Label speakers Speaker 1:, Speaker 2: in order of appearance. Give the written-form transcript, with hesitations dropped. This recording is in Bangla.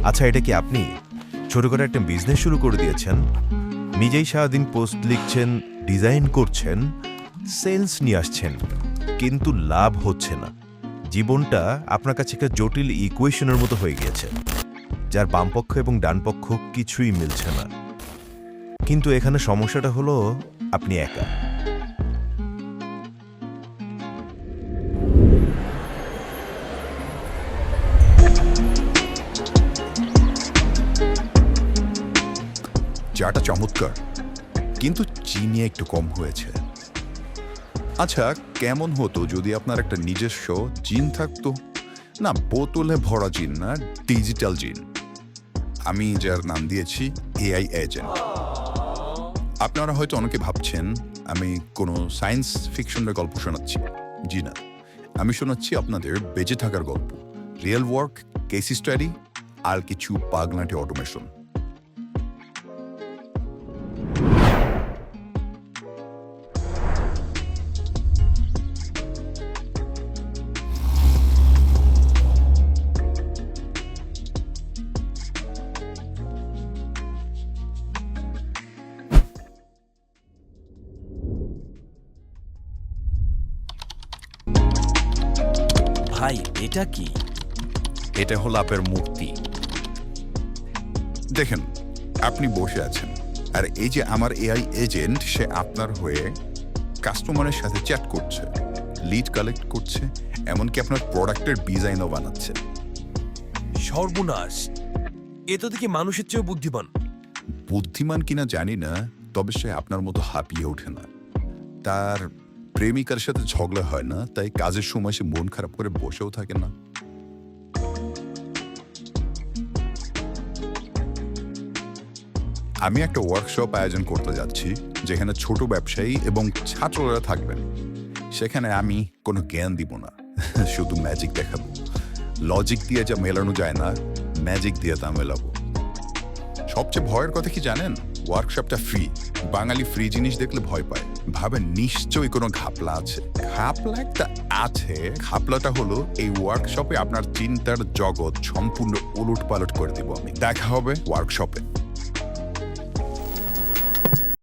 Speaker 1: আচ্ছা, এটা কি আপনি ছোট করে একটা বিজনেস শুরু করে দিয়েছেন? নিজেই সারাদিন পোস্ট লিখছেন, ডিজাইন করছেন, সেলস নিয়ে আসছেন, কিন্তু লাভ হচ্ছে না। জীবনটা আপনার কাছে একটা জটিল ইকুয়েশনের মতো হয়ে গিয়েছে, যার বামপক্ষ এবং ডানপক্ষ কিছুই মিলছে না। কিন্তু এখানে সমস্যাটা হলো আপনি একা।
Speaker 2: চাটা চমৎকার, কিন্তু চিনি একটু কম হয়েছে। আচ্ছা, কেমন হতো যদি আপনার একটা নিজস্ব জিন থাকতো? না, বোতলে ভরা জিন না, ডিজিটাল জিন। আমি যার নাম দিয়েছি এআই এজেন্ট। আপনারা হয়তো অনেকে ভাবছেন আমি কোনো সায়েন্স ফিকশনের গল্প শোনাচ্ছি। জি না, আমি শোনাচ্ছি আপনাদের বেঁচে থাকার গল্প, রিয়েল ওয়ার্ক, কেস স্টাডি আর কিছু পাগলাটে অটোমেশন।
Speaker 3: ভাই, এটা কি?
Speaker 2: এটা হলো আপনার মুক্তি। দেখেন, আপনি বসে আছেন, আর এই যে আমার এআই এজেন্ট, সে আপনার হয়ে কাস্টমারের সাথে চ্যাট করছে, লিড কালেক্ট করছে, এমনকি আপনার প্রোডাক্টের ডিজাইনও বানাচ্ছে।
Speaker 3: সর্বনাশ! এ তো দেখি মানুষের চেয়েও বুদ্ধিমান।
Speaker 2: বুদ্ধিমান কিনা জানি না, তবে সে আপনার মতো হাঁপিয়ে ওঠে না। তার প্রেমিকার সাথে ঝগড়া হয় না, তাই কাজের সময় সে মন খারাপ করে বসেও থাকে না। আমি একটা ওয়ার্কশপ আয়োজন করতে যাচ্ছি, যেখানে ছোট ব্যবসায়ী এবং ছাত্ররা থাকবেন। সেখানে আমি কোনো জ্ঞান দিব না, শুধু ম্যাজিক দেখাবো। লজিক দিয়ে যা মেলানো যায় না, ম্যাজিক দিয়ে তা মেলাবো। সবচেয়ে ভয়ের কথা কি জানেন? ওয়ার্কশপটা ফ্রি। বাঙালি ফ্রি জিনিস দেখলে ভয় পায়, ভাবেন নিশ্চয়ই কোনো ঘাপলা আছে। ঘাপলা একটা আছে। ঘাপলাটা হলো এই ওয়ার্কশপে আপনার চিন্তার জগৎ সম্পূর্ণ উলট পালট করে দিব আমি। দেখা হবে ওয়ার্কশপে।